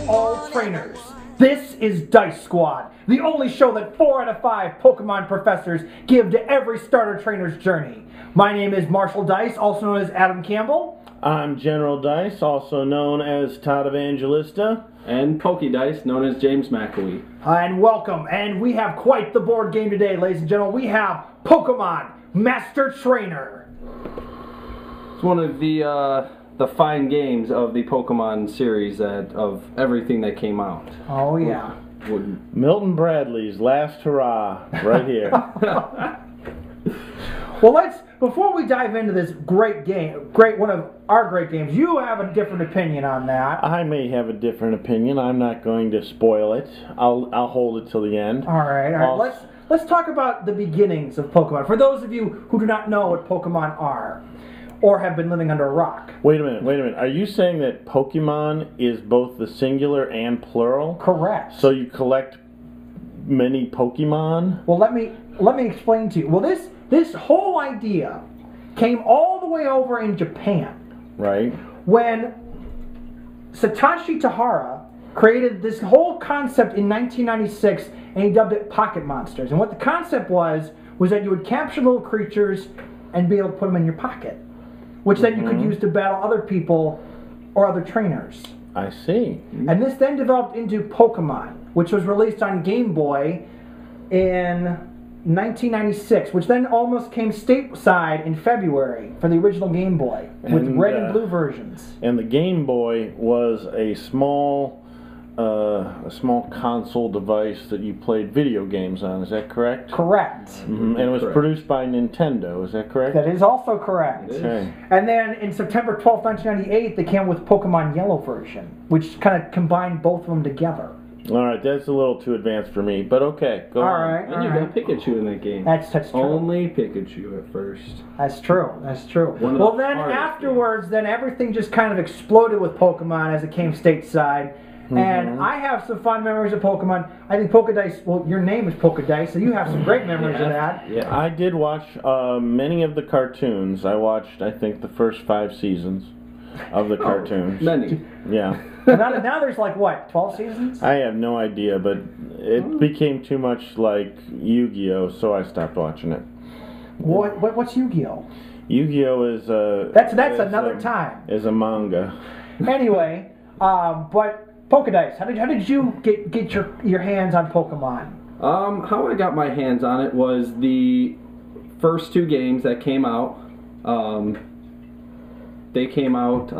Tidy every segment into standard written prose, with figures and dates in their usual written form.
all trainers. This is Dice Squad, the only show that 4 out of 5 Pokemon professors give to every starter trainer's journey. My name is Marshall Dice, also known as Adam Campbell. I'm General Dice, also known as Todd Evangelista. And Pok'eDice, known as James McAwee. And welcome, and we have quite the board game today, ladies and gentlemen. We have Pokemon Master Trainer. It's one of the fine games of the Pokemon series of everything that came out. Oh yeah. Milton Bradley's last hurrah, right here. Well, before we dive into this great game, one of our great games, you have a different opinion on that. I may have a different opinion. I'm not going to spoil it. I'll hold it till the end. All right. Let's talk about the beginnings of Pokemon. For those of you who do not know what Pokemon are, or have been living under a rock. Wait a minute. Are you saying that Pokemon is both the singular and plural? Correct. So you collect many Pokemon? Well, let me explain to you. Well, this whole idea came all the way over in Japan. Right. When Satoshi Tajiri created this whole concept in 1996, and he dubbed it Pocket Monsters. And what the concept was that you would capture little creatures and be able to put them in your pocket, which then you could use to battle other people or other trainers. I see. And this then developed into Pokemon, which was released on Game Boy in 1996, which then almost came stateside in February for the original Game Boy, with red and blue versions. And the Game Boy was a small console device that you played video games on. Is that correct? Correct. And it was produced by Nintendo. Is that correct? That is also correct. Okay. And then in September 12th, 1998, they came with Pokemon Yellow version, which kind of combined both of them together. All right, that's a little too advanced for me, but okay, go on. All right. And you got Pikachu in that game. That's true. Only Pikachu at first. That's true. Well, then afterwards, then everything just kind of exploded with Pokemon as it came stateside. And I have some fond memories of Pokemon. I think Pok'eDice, well, your name is Pok'eDice, so you have some great memories of that. Yeah, I did watch many of the cartoons. I watched, I think, the first 5 seasons of the cartoons. Many. Yeah. Now there's like, what, 12 seasons? I have no idea, but it became too much like Yu-Gi-Oh, so I stopped watching it. What's Yu-Gi-Oh? Yu-Gi-Oh is a... That's another time. Is a manga. Anyway, but Pok'eDice, how did you get your hands on Pokemon? How I got my hands on it was the first 2 games that came out. They came out,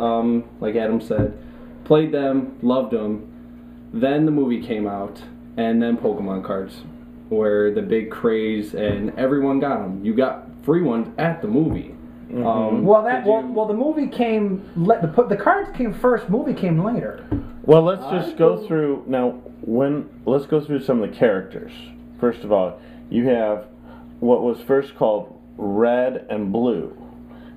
like Adam said, played them, loved them. Then the movie came out, and then Pokemon cards were the big craze, and everyone got them. You got free ones at the movie. Well, the movie came. The cards came first. Movie came later. Well, let's just go through now. Let's go through some of the characters. First of all, you have what was first called Red and Blue,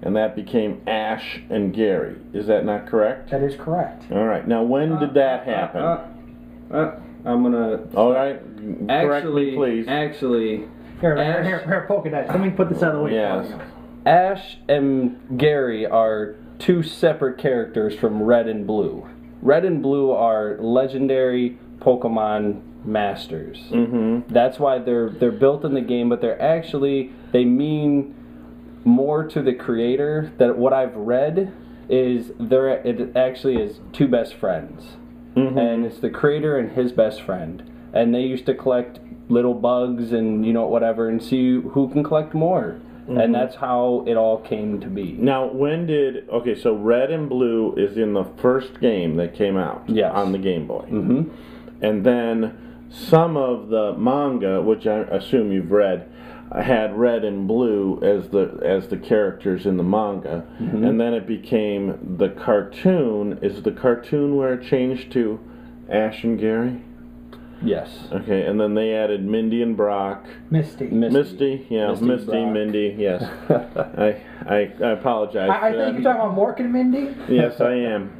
and that became Ash and Gary. Is that not correct? That is correct. All right. Now, when did that happen? I'm gonna. All right. Correct me, please. Actually, here, Pok'eDice. Let me put this out of the way for you. Ash and Gary are 2 separate characters from Red and Blue. Red and Blue are legendary Pokemon masters. That's why they're built in the game, but they mean more to the creator. That what I've read is it actually is 2 best friends, and it's the creator and his best friend, and they used to collect little bugs and whatever, and see who can collect more. And that's how it all came to be. Now, so Red and Blue is in the first game that came out on the Game Boy. And then some of the manga, which I assume you've read, had Red and Blue as the characters in the manga. And then it became the cartoon. Is the cartoon where it changed to Ash and Gary? Yes. Okay, and then they added Mindy and Brock. Misty, yeah, Misty, Mindy, yes. I apologize. I think you're talking about Mork and Mindy? Yes, I am.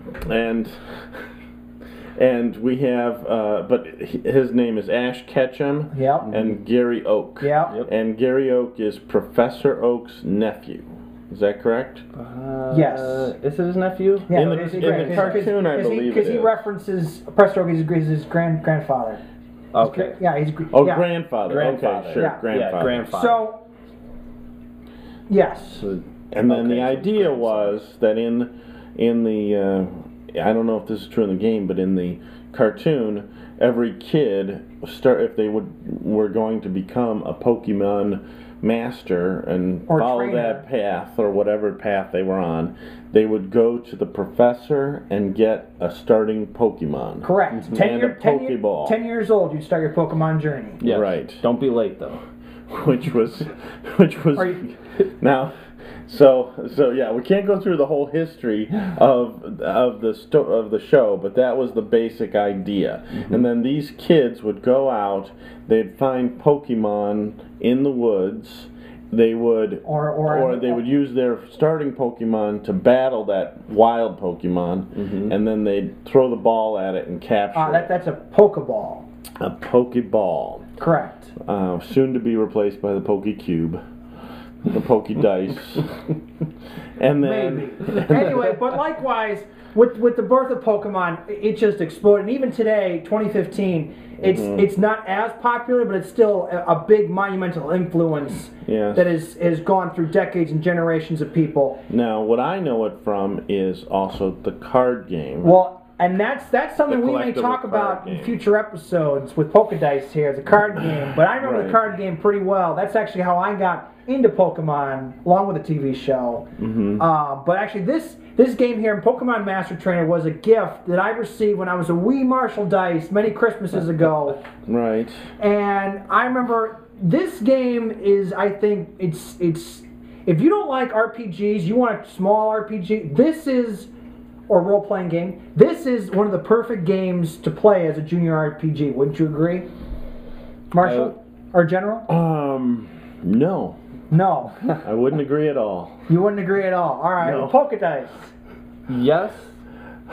And we have, but his name is Ash Ketchum. Yep. And Gary Oak. Yep. And Gary Oak is Professor Oak's nephew. Is that correct? Yes. Is it his nephew? Yeah, in the cartoon, I believe it is. Because he references Preston is his grandfather. Okay. He's grandfather. Okay, sure, Yeah. grandfather. Grandfather. So, yes. And then the idea was that in the I don't know if this is true in the game, but in the cartoon, every kid if they were going to become a Pokemon master and follow trainer. that path or whatever path they were on, they would go to the professor and get a starting Pokemon. Correct. And a Pokeball. 10 years old, you start your Pokemon journey. Yes. Right. Don't be late though. Which was now. So yeah, we can't go through the whole history of the show, but that was the basic idea. Mm-hmm. And then these kids would go out, they'd find Pokemon in the woods. They would they would use their starting Pokemon to battle that wild Pokemon, and then they'd throw the ball at it and capture it. That's a Pokeball. A Pokeball. Correct. Soon to be replaced by the PokeCube. The Pok'eDice. And then maybe. Anyway, but likewise with the birth of Pokemon, it just exploded. And even today, 2015, it's not as popular, but it's still a big monumental influence that has gone through decades and generations of people. Now, what I know it from is also the card game. Well, and that's something we may talk about in future episodes with Pok'eDice here, the card game. But I remember the card game pretty well. That's actually how I got into Pokemon, along with the TV show. But actually, this game here, Pokemon Master Trainer, was a gift that I received when I was a wee Marshall Dice many Christmases ago. Right. And I remember this game is, I think, it's if you don't like RPGs, you want a small RPG, or role-playing game, this is one of the perfect games to play as a junior RPG. Wouldn't you agree, Marshall? Or General? No. No. I wouldn't agree at all. You wouldn't agree at all. All right. No. Pok'eDice. Yes,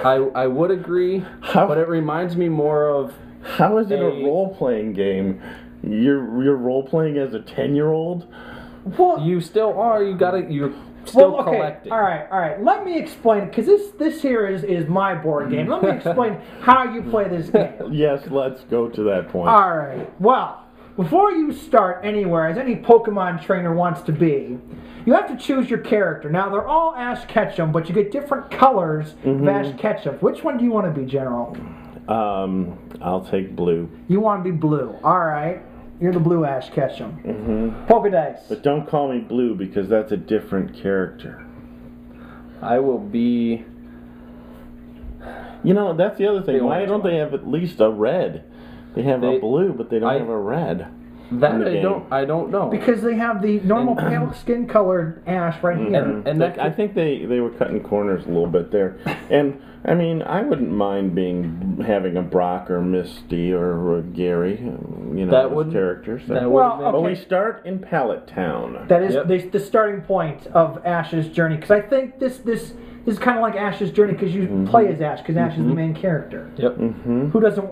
I would agree, but it reminds me more of... How is it a role-playing game? You're role-playing as a 10-year-old? Well, you still are. You're still collecting. All right. Let me explain, because this here is my board game. Let me explain how you play this game. Yes, let's go to that point. All right. Well, before you start anywhere, as any Pokemon trainer wants to be, you have to choose your character. Now, they're all Ash Ketchum, but you get different colors of Ash Ketchum. Which one do you want to be, General? I'll take blue. You want to be blue. All right. You're the blue Ash Ketchum. Pok'eDice. But don't call me blue, because that's a different character. I will be... You know, that's the other thing. Why don't they have at least a red? They have a blue, but they don't have a red. That I don't know. Because they have the normal pale skin colored Ash right here. And I think they were cutting corners a little bit there. And I mean, I wouldn't mind having a Brock or Misty or Gary, as characters. But we start in Pallet Town. That is the starting point of Ash's journey. Because I think this is kind of like Ash's journey, because you play as Ash, because Ash is the main character. Yep. Who doesn't?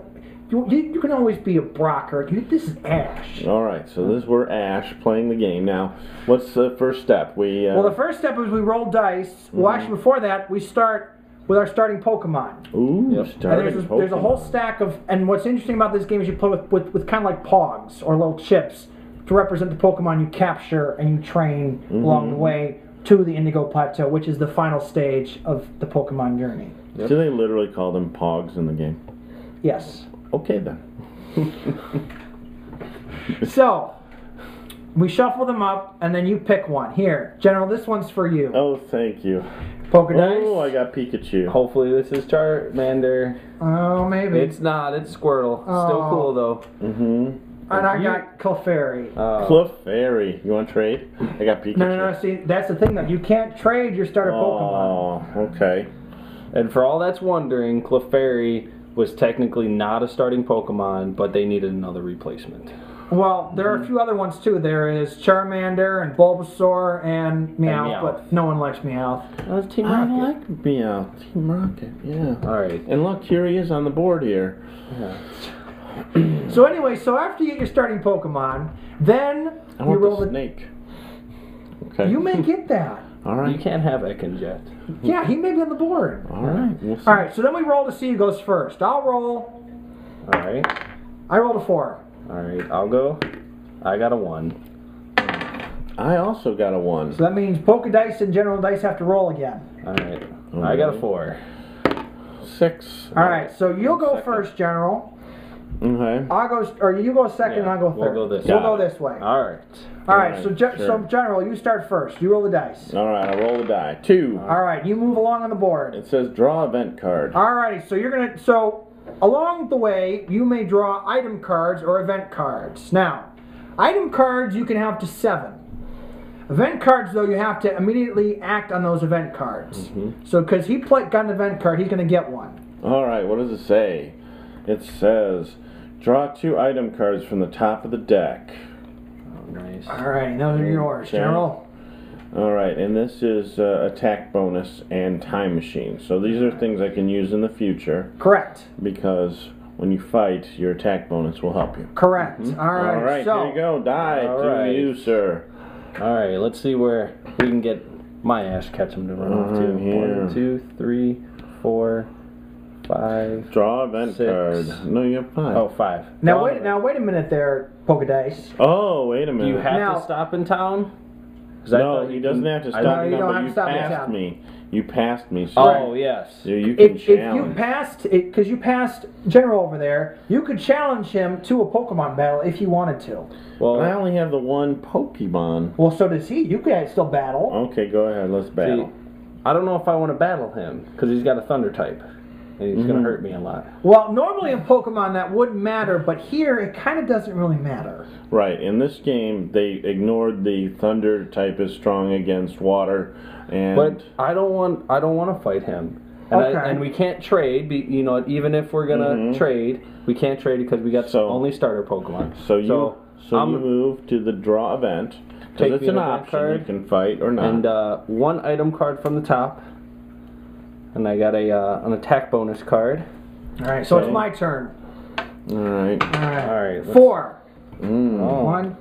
You can always be a Brock, or this is Ash. All right, so we're Ash playing the game. Now, what's the first step? The first step is we roll dice. Well, actually, before that, we start with our starting Pokemon. Ooh, starting Pokemon. There's a whole stack of, and what's interesting about this game is you play with kind of like Pogs, or little chips, to represent the Pokemon you capture and you train along the way to the Indigo Plateau, which is the final stage of the Pokemon journey. Yep. Do they literally call them Pogs in the game? Yes. Okay, then. So, we shuffle them up, and then you pick one. Here, General, this one's for you. Oh, thank you. Pok'eDice. Oh, I got Pikachu. Hopefully this is Charmander. Oh, maybe. It's not. It's Squirtle. Still cool, though. And I got Clefairy. Clefairy. You want to trade? I got Pikachu. No. See, that's the thing, though. You can't trade your starter Pokemon. Oh, okay. And for all that's wondering, Clefairy was technically not a starting Pokemon, but they needed another replacement. Well, there are a few other ones too. There is Charmander and Bulbasaur and Meowth, but no one likes Meowth. Team Rocket. I like Meowth. Team Rocket, yeah. All right. And look, here he is on the board here. Yeah. So anyway, after you get your starting Pokemon, then you roll the snake. Okay. You may get that. All right. You can't have Ekans yet. Yeah, he may be on the board. All right. We'll see. All right, so then we roll to see who goes first. I'll roll. All right. I rolled a 4. All right, I'll go. I got a 1. I also got a 1. So that means Pok'eDice and General Dice have to roll again. All right. I got a 4. 6. All right, so you'll go first, General. Okay. I'll go, or you go second, and I'll go third. We'll go this We'll way. go this way. All right. All right, so Sure. so General, you start first. You roll the dice. All right, I roll the die. 2. All right, you move along on the board. It says draw event card. All righty, so along the way, you may draw item cards or event cards. Now, item cards you can have to 7. Event cards, though, you have to immediately act on those event cards. So, because he got an event card, he's going to get one. All right, what does it say? It says draw 2 item cards from the top of the deck. Oh, nice. All right, those are yours, General. All right, and this is attack bonus and time machine. So these are things I can use in the future Correct. because when you fight, your attack bonus will help you. Correct. All right, All right, so here you go. Die All to right. you, sir. All right, let's see where we can get my Ash Ketchum to run off to. here. 1, 2, 3, 4, 5. Draw event 6. card. No, you have 5. Oh, 5. now Draw wait a minute there, Pok'eDice. Oh, wait a Do minute. you have Now- to stop in town? 'Cause I No, thought he you doesn't can- have to I stop. don't- No, you No, don't but have to you stop in passed town. me. You passed me, sir. Oh, yes. You can If you challenge. passed it, because you passed General over there, you could challenge him to a Pokemon battle if you wanted to. Well, But I only have the one Pokemon. Well, so does he. You could still battle. Okay, go ahead. Let's battle. see, I don't know if I want to battle him because he's got a Thunder type, and he's going to hurt me a lot. Well, normally in Pokemon that wouldn't matter, but here it kind of doesn't really matter. Right. In this game, they ignored the Thunder type is strong against water, and But I don't want to fight him. And, Okay. and we can't trade. Even if we're gonna trade, we can't trade because we got So- only starter Pokemon. so you I'm- move to the draw event Take because it's the an event option. card, You can fight or not. And 1 item card from the top, and I got an attack bonus card. All right, so Okay. it's my turn. All right. All right. All right, let's- 4. Oh. 1.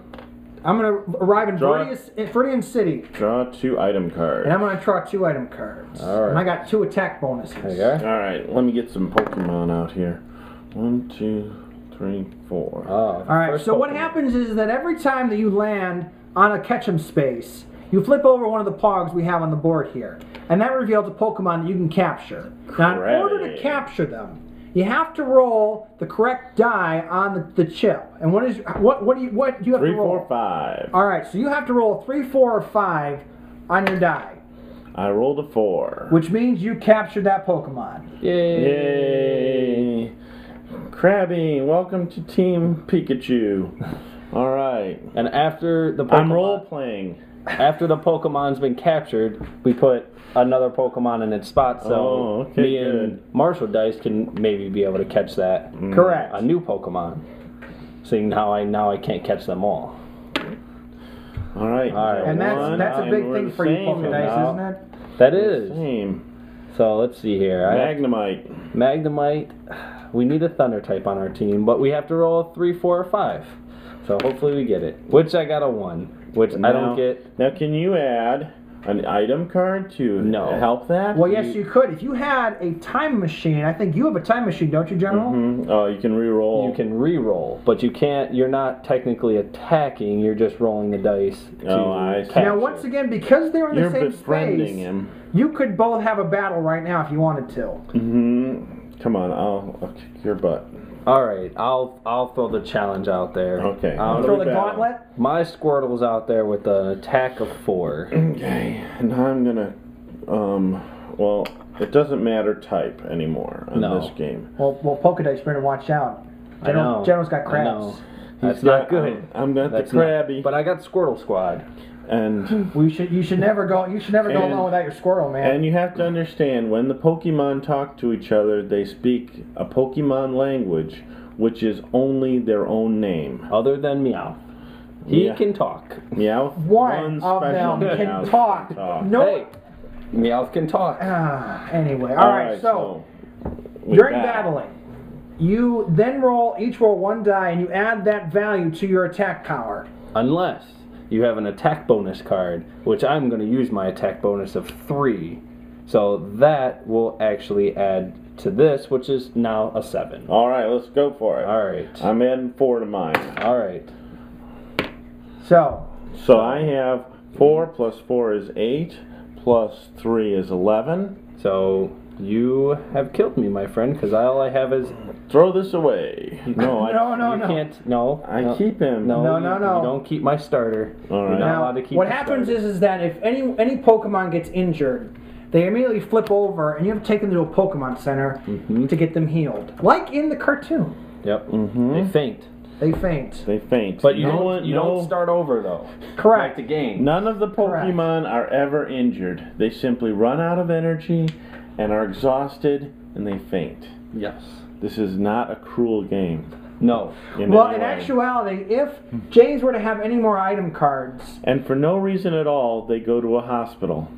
I'm going to arrive in Draw- Viridian City, Draw 2 item cards. and I'm going to draw 2 item cards. All right. And I got 2 attack bonuses. There you go. All right. Let me get some Pokemon out here. 1, 2, 3, 4. Oh, All right, first so what Pokemon. happens is that every time that you land on a Ketchum space, you flip over one of the Pogs we have on the board here, and that reveals a Pokemon that you can capture. Now, in order to Crabby. capture them, you have to roll the correct die on the chip. And what do you have 3, to roll? 4, 5. All right, so you have to roll 3, 4, or 5 on your die, I rolled a 4. which means you captured that Pokemon. Yay! Yay! Krabby, welcome to Team Pikachu. All right. And after the Pokemon, I'm role playing. after the Pokemon's been captured, we put another Pokemon in its spot, so Oh, okay, me good. and Marshall Dice can maybe be able to catch that Correct. a new Pokemon. Seeing now I can't catch them all. All right. All right. And that's a big we're thing the for you, same PokeDice, now. isn't it? That We're is. the Same. So let's see here. Magnemite. Magnemite. We need a Thunder type on our team, but we have to roll a 3, 4, or 5. So hopefully we get it. Which I got a 1. Which I don't get. Now, can you add an item card to No. help that? Well, yes, you could. If you had a time machine, I think you have a time machine, don't you, General? Oh, you can re-roll. You can re-roll, but you can't. You're not technically attacking. You're just rolling the dice. Oh, I see. capture. Now, once again, because they're in You're the same befriending space, him. you could both have a battle right now if you wanted to. Come on, I'll kick your butt. All right, I'll throw the challenge out there. Okay. I'll Throw the battle. gauntlet. My Squirtle's out there with an attack of 4. Okay, and I'm gonna, well, it doesn't matter type anymore in No. this game. Well, PokeDice better watch out. I know. General's got I crabs. know. That's He's not got- good. I'm got That's the Krabby, But I got Squirtle Squad. and You should never go along without your squirrel, man. and you have to understand when the Pokemon talk to each other, they speak a Pokemon language, which is only their own name. Other than Meowth. He Yeah. can talk. Meowth. One of special them can Meowth talk. can talk. No. Hey, Meowth can talk. Anyway, all right. So with during that- battling, you then each roll 1 die, and you add that value to your attack power. Unless you have an attack bonus card, which I'm going to use my attack bonus of 3. So that will actually add to this, which is now a 7. All right, let's go for it. All right. I'm adding 4 to mine. All right. So I have 4 plus 4 is 8, plus 3 is 11. So you have killed me, my friend, because all I have is... Throw this away. No, no. You can't. No. I keep him. No. No. You don't keep my starter. All right. You're not now, allowed to keep what the happens starter. is that if any Pokemon gets injured, they immediately flip over, and you have to take them to a Pokemon Center to get them healed, like in the cartoon. Yep. They faint. They faint. They faint. But you don't start over, though. Correct. Like the game. None of the Pokemon are ever injured. They simply run out of energy and are exhausted, and they faint. Yes. This is not a cruel game. No. In actuality, if James were to have any more item cards... And for no reason at all, they go to a hospital.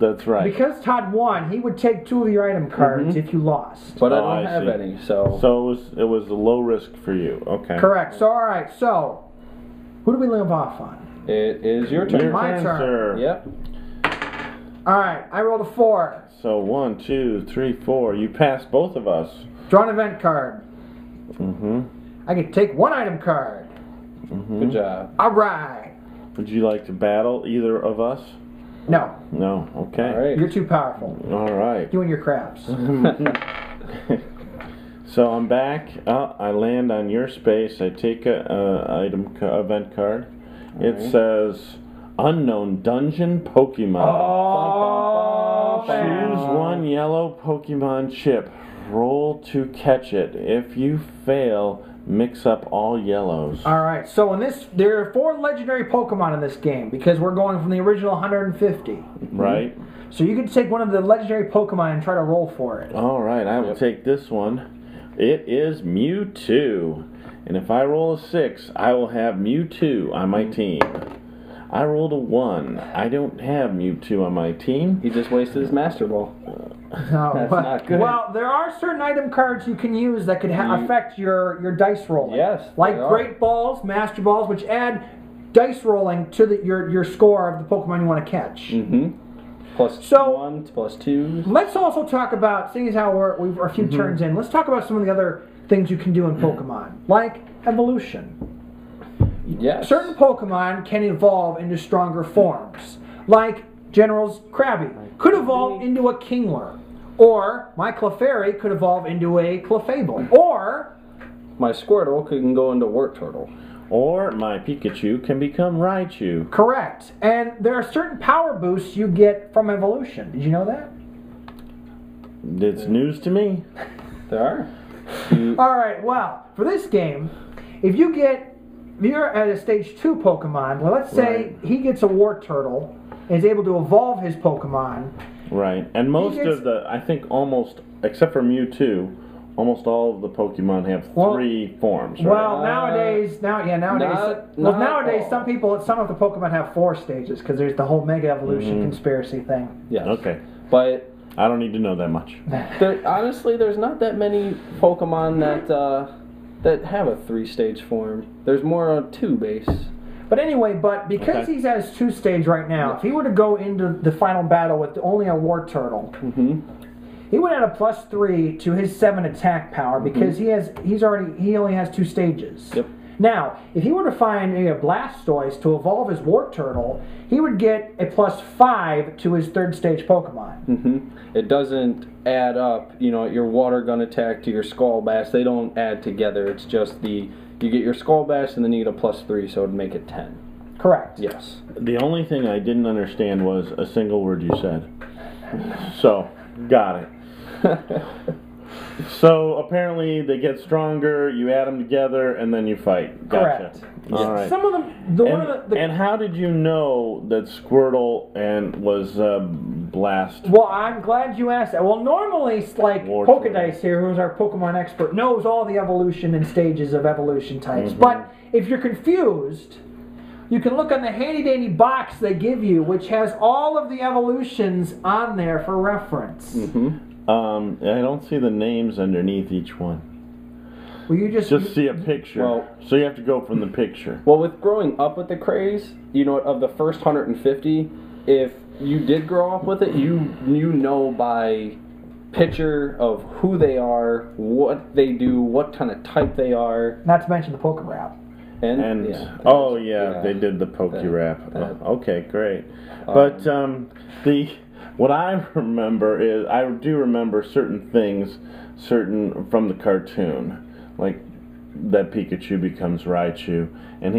That's right. Because Todd won, he would take 2 of your item cards if you lost. But I don't have any, so... So it was a low risk for you. Okay. Correct. So, all right. So, who do we leave off on? It is your turn. My turn. Sir. Yep. All right. I rolled a 4. So 1, 2, 3, 4. You passed both of us. Draw an event card. I can take 1 item card. Good job. All right. Would you like to battle either of us? No. No. Okay. All right. You're too powerful. All right. You and your crabs. So I'm back. I land on your space. I take a event card. It says unknown dungeon Pokemon. Oh, Choose 1 yellow Pokemon chip. Roll to catch it. If you fail, mix up all yellows. All right. So there are 4 legendary Pokemon in this game because we're going from the original 150. Right. So you can take one of the legendary Pokemon and try to roll for it. All right. I will take this one. It is Mewtwo. And if I roll a 6, I will have Mewtwo on my team. I rolled a 1. I don't have Mewtwo on my team. He just wasted his Master Ball. No. That's not good. Well, there are certain item cards you can use that could affect your dice rolling. Yes. Like Great Balls, Master Balls, which add dice rolling to your score of the Pokemon you want to catch. Plus So- 1, plus 2. Let's also talk about, seeing as how we're a few turns in, let's talk about some of the other things you can do in Pokemon, like evolution. Yes. Certain Pokemon can evolve into stronger forms, like General's Krabby could evolve into a Kingler, or my Clefairy could evolve into a Clefable, or My Squirtle can go into Wart Turtle. Or my Pikachu can become Raichu. correct. And there are certain power boosts you get from evolution. Did you know that? It's news to me. There are. All right. Well, for this game, if you're at a stage 2 Pokemon, well, let's say he gets a Wart Turtle and is able to evolve his Pokemon. Right. And most of I think almost, except for Mewtwo, almost all of the Pokemon have 3 forms, right? Well, nowadays, nowadays, all. some of the Pokemon have 4 stages because there's the whole Mega Evolution conspiracy thing. Yes. Okay. But I don't need to know that much. honestly, there's not that many Pokemon that have a 3-stage form. There's more on 2 base. But anyway, because he's at his 2 stage right now, if he were to go into the final battle with only a Wart Turtle, he would add a +3 to his 7 attack power because he only has 2 stages. Yep. Now, if he were to find a Blastoise to evolve his Wart Turtle, he would get a +5 to his 3rd stage Pokemon. It doesn't add up, your Water Gun attack to your Skull Bass. They don't add together. It's just you get your Skull Bass and then you get a +3, so it would make it 10. Correct. Yes. The only thing I didn't understand was a single word you said. So, got it. So apparently they get stronger, you add them together, and then you fight. Gotcha. Correct. All right. Some of them, And how did you know that Squirtle was Blast? Well, I'm glad you asked that. Well, normally, like Wart Pok'eDice here, who's our Pokemon expert, knows all the evolution and stages of evolution types. But if you're confused, you can look on the handy-dandy box they give you, which has all of the evolutions on there for reference. I don't see the names underneath each one. Well, you just see a picture. Well, so you have to go from the picture. Well, with growing up with the craze, you know, of the first 150, if you did grow up with it, you know by picture of who they are, what they do, what kind of type they are. Not to mention the poke rap. And they did the Poke Rap. Okay, great. But what I remember is I do remember certain things, from the cartoon, like that Pikachu becomes Raichu, and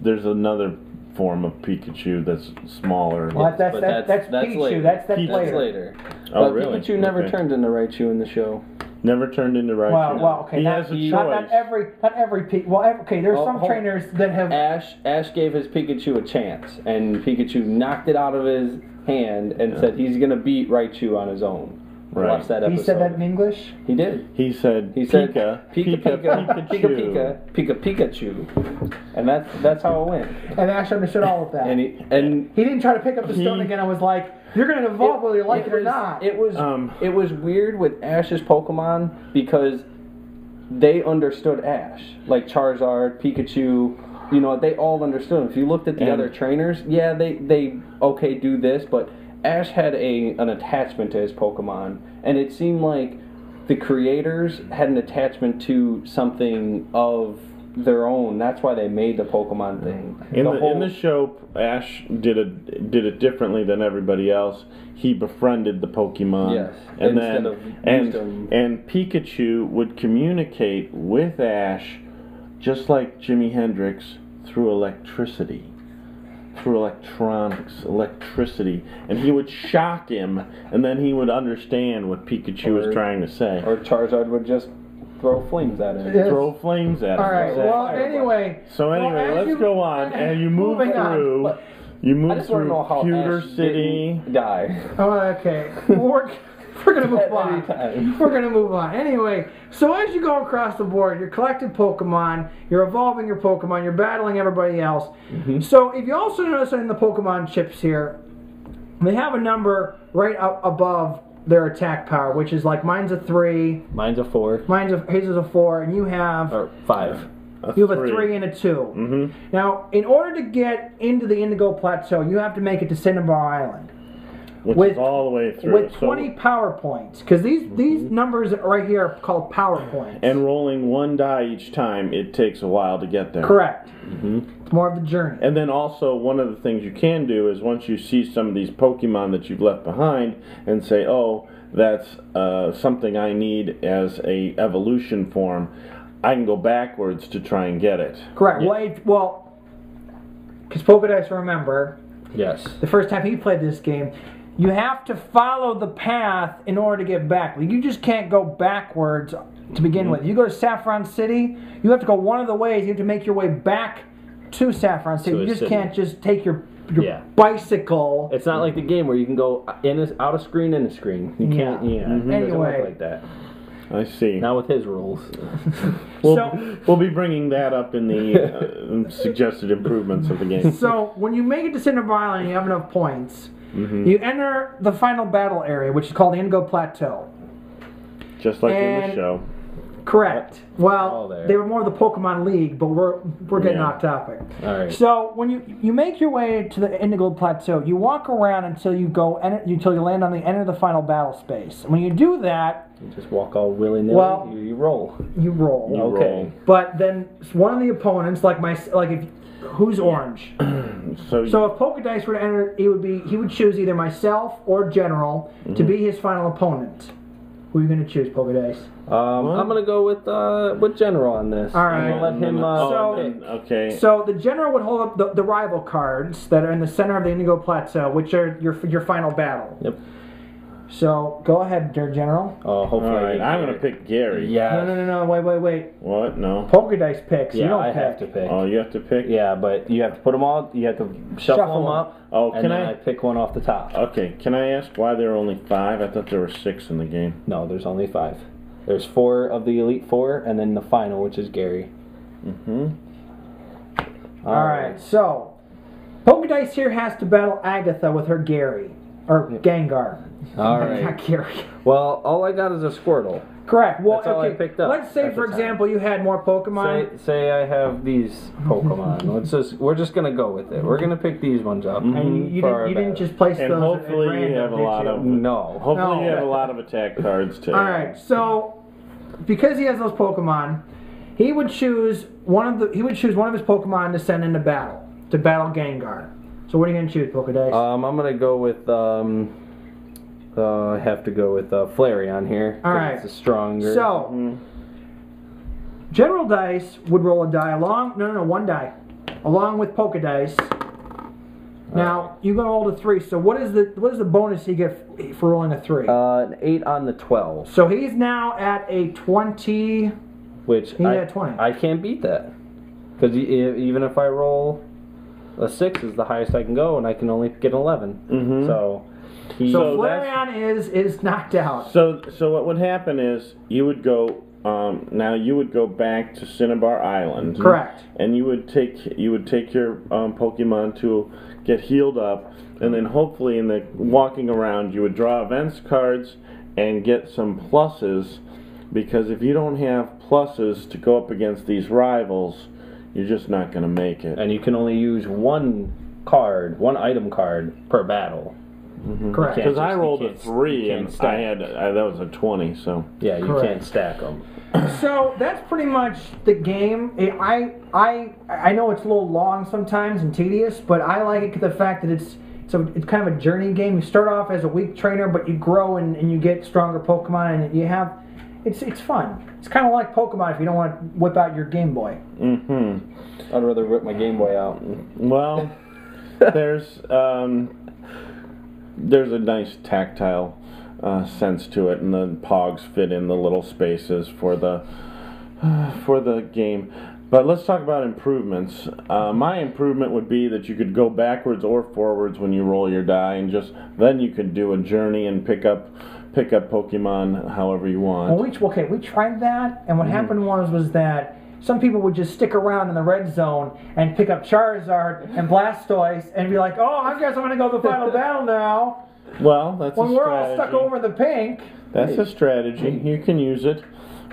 there's another form of Pikachu that's smaller. Well, that's Pikachu. Later. That's later. Oh, but really? Pikachu never turned into Raichu in the show. Never turned into Raichu. Well, okay. He has a choice. Not every okay. There's some trainers that have. Ash gave his Pikachu a chance, and Pikachu knocked it out of his hand and said he's gonna beat Raichu on his own. Right. Watch that episode. He said that in English? He did. He said Pika Pikachu. And that's how it went. And Ash understood all of that. And he didn't try to pick up the stone again. I was like, you're going to evolve whether you like it or not. It was weird with Ash's Pokemon because they understood Ash. Like Charizard, Pikachu, you know, they all understood him. If you looked at the other trainers, yeah, they do this, but Ash had an attachment to his Pokemon, and it seemed like the creators had an attachment to something of their own. That's why they made the Pokemon thing. In the show, Ash did it differently than everybody else. He befriended the Pokemon. Yes. And Pikachu would communicate with Ash just like Jimi Hendrix through electricity. Through electricity, and he would shock him, and then he would understand what Pikachu was trying to say. Or Charizard would just throw flames at him. Yes. Throw flames at him. All right. Exactly. Well, anyway. Let's go on. And you move through. You move through Computer City. Die. Oh, okay. We're going to move on. We're going to move on. Anyway, so as you go across the board, you're collecting Pokemon, you're evolving your Pokemon, you're battling everybody else. Mm-hmm. So if you also notice in the Pokemon chips here, they have a number right up above their attack power, which is like mine's a 3. Mine's a 4. His is a 4, and you have... Or 5. You have a 3 and a 2. Mm-hmm. Now, in order to get into the Indigo Plateau, you have to make it to Cinnabar Island. Which is all the way through. With 20 power points. Because these numbers right here are called power points. And rolling one die each time, it takes a while to get there. Correct. Mm-hmm. It's more of the journey. And then also, one of the things you can do is once you see some of these Pokemon that you've left behind and say, oh, that's something I need as a evolution form, I can go backwards to try and get it. Correct. Yeah. Well, because Pok'eDice, remember, yes, the first time he played this game, you have to follow the path in order to get back. You just can't go backwards to begin with. You go to Saffron City, you have to go one of the ways. You have to make your way back to Saffron City. You just can't just take your bicycle. It's not like the game where you can go out of screen, in a screen. You can't. Yeah. Mm-hmm. Anyway, it doesn't work like that. I see. Not with his rules. We'll be bringing that up in the suggested improvements of the game. So when you make it to Cinnabar Island and you have enough points, you enter the final battle area, which is called the Indigo Plateau. Just like in the show. Correct. Well, they were more of the Pokemon League, but we're getting off topic. All right. So when you make your way to the Indigo Plateau, you walk around until you land on the end of the final battle space. And when you do that, you just walk all willy-nilly. Well, you roll. You roll. Okay. But then one of the opponents, who's orange? So if Pok'eDice were to enter, he would choose either myself or General to be his final opponent. Who are you going to choose, Pok'eDice? I'm going to go with General on this. All right. I'm going to let him okay. So the General would hold up the rival cards that are in the center of the Indigo Plateau, which are your final battle. Yep. So go ahead, dear General. Oh, hopefully. All right, I'm going to pick Gary. Yeah. No. Wait. What? No. Pok'eDice picks. Yeah, you don't I pick. have to pick. Oh, you have to pick? Yeah, but you have to put them all. You have to shuffle them up. Oh, and then I pick one off the top. Okay. Can I ask why there are only 5? I thought there were 6 in the game. No, there's only 5. There's 4 of the Elite 4, and then the final, which is Gary. Mm-hmm. All right. So Pok'eDice here has to battle Agatha with her Gary. Or Gengar. All right. Not Gary. Well, all I got is a Squirtle. Correct. Well, That's all I picked up let's say, at for the time. example, you had more Pokemon. Say I have these Pokemon. We're just gonna go with it. We're gonna pick these ones up. And you didn't just place and those hopefully at random, you have a did lot you? of No. Hopefully you have a lot of attack cards too. All right. So because he has those Pokemon, he would choose one of his Pokemon to send into battle Gengar. So what are you gonna choose, Pok'eDice? I'm gonna go with I have to go with Flareon here. All right. It's a stronger. So General Dice would roll a die one die, along with Pok'eDice. Now you're gonna roll a 3. So what is the bonus you get for rolling a 3? An 8 on the 12. So he's now at a 20. Which he's at 20. I can't beat that because even if I roll a 6 is the highest I can go, and I can only get 11. Mm-hmm. So Flareon is knocked out. So what would happen is you would go back to Cinnabar Island. Correct. And you would take your Pokemon to get healed up, and then hopefully in the walking around you would draw events cards and get some pluses, because if you don't have pluses to go up against these rivals, you're just not going to make it. And you can only use one item card per battle. Mm-hmm. Correct. Because I rolled a 3 and that was a 20. So yeah, you can't stack them. So that's pretty much the game. I know it's a little long sometimes and tedious, but I like it because the fact that it's kind of a journey game. You start off as a weak trainer, but you grow and you get stronger Pokemon, and you have it's fun. It's kind of like Pokemon if you don't want to whip out your Game Boy. Mm-hmm. I'd rather rip my Game Boy out. Well, there's a nice tactile sense to it, and the Pogs fit in the little spaces for the game. But let's talk about improvements. My improvement would be that you could go backwards or forwards when you roll your die, and then you could do a journey and pick up Pokemon however you want. Well, we tried that, and what happened was that some people would just stick around in the red zone and pick up Charizard and Blastoise and be like, "Oh, I guess I'm going to go to the final battle now." Well, that's when a strategy. we're all stuck over the pink. That's a strategy. You can use it.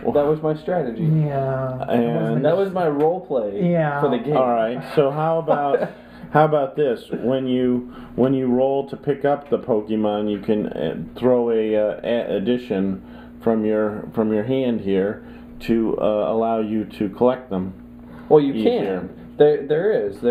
That was my strategy. Yeah. And that was my role play for the game. All right. So how about this? When you roll to pick up the Pokemon, you can throw a addition from your hand here to allow you to collect them. Well, you can. There's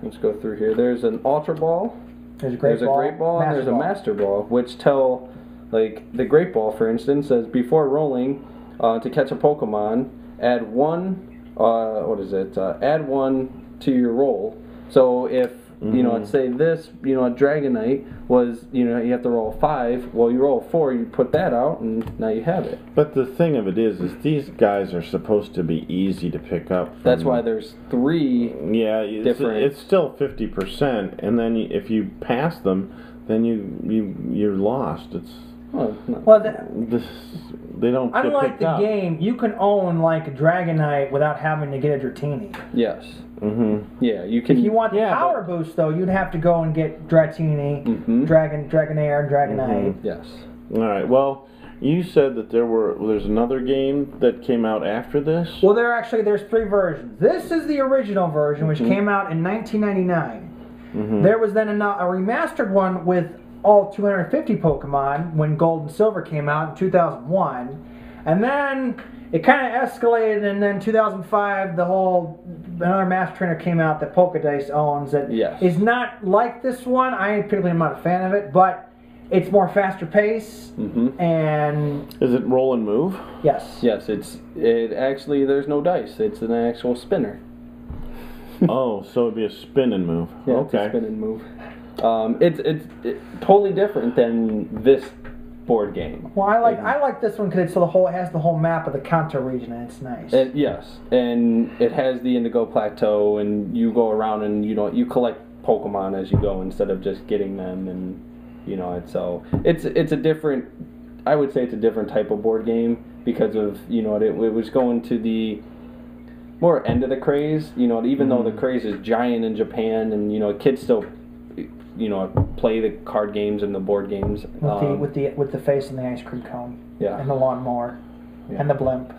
let's go through here. There's an Ultra Ball. There's a Great Ball, and there's a Master Ball, which tell, like, the Great Ball, for instance, says before rolling to catch a Pokemon, add one. Add one to your roll. So if let's say this, a Dragonite was, you have to roll a 5. Well, you roll a 4, you put that out, and now you have it. But the thing of it is these guys are supposed to be easy to pick up. That's why there's 3. Yeah, different. It's still 50%, and then if you pass them, then you're lost. It's they don't. Unlike the game, you can own like a Dragonite without having to get a Dratini. Yes. Mm-hmm. Yeah, you can. If you want the power boost, though, you'd have to go and get Dratini, Dragonair, and Dragonite. Mm-hmm. Yes. All right. Well, you said that there's another game that came out after this. Well, there's 3 versions. This is the original version, which came out in 1999. Mm-hmm. There was then a remastered one with all 250 Pokemon when Gold and Silver came out in 2001, and then it kind of escalated, and then 2005 another Master Trainer came out that Pok'eDice owns that is not like this one. I particularly am not a fan of it, but it's more faster pace. Mm-hmm. And is it roll and move? Yes. Yes, it actually there's no dice. It's an actual spinner. Oh, so it'd be a spin and move. Yeah, okay. It's a spin and move. It's totally different than this board game. Well, I like this one because it has the whole map of the Kanto region, and it's nice. Yes, and it has the Indigo Plateau, and you go around and you collect Pokemon as you go instead of just getting them, and it's a different. I would say it's a different type of board game because of it was going to the more end of the craze. Even though the craze is giant in Japan, and kids still play the card games and the board games with the face and the ice cream cone. and the lawnmower and the blimp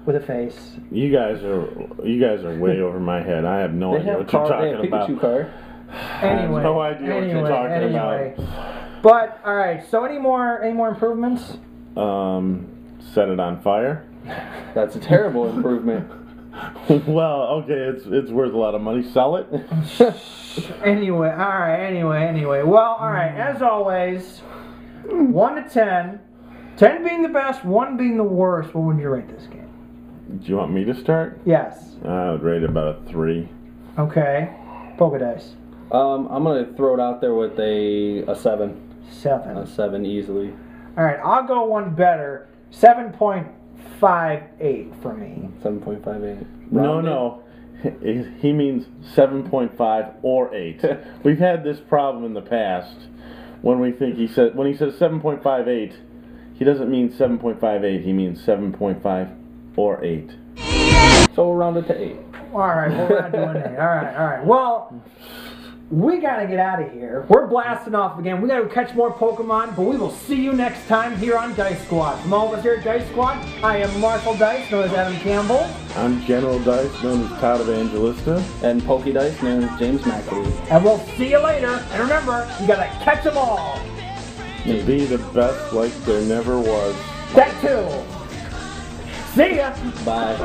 with a face. You guys are way over my head. I have no idea what you're talking about. Pikachu car. I have no idea what you're talking about. But all right. So any more improvements? Set it on fire. That's a terrible improvement. Well, okay, it's worth a lot of money. Sell it. Anyway, all right. Anyway. Well, all right. As always, 1 to 10. 10 being the best, 1 being the worst. What would you rate this game? Do you want me to start? Yes. I would rate it about a 3. Okay. Pok'eDice. I'm gonna throw it out there with a 7. 7. A 7 easily. All right. I'll go one better. 7.58 for me. 7.58. No. He means 7.5 or 8. We've had this problem in the past when he says 7.58, he doesn't mean 7.58. He means 7.5 or 8. So we'll round it to 8. All right. Well, we're not doing 8. All right. Well, we gotta get out of here. We're blasting off again. We gotta catch more Pokemon, but we will see you next time here on Dice Squad. From all of us here at Dice Squad, I am Marshall Dice, known as Adam Campbell. I'm General Dice, known as Todd Evangelista. And Pok'eDice, known as James McAlee. And we'll see you later. And remember, you gotta catch them all. To be the best like there never was. That too. See ya. Bye.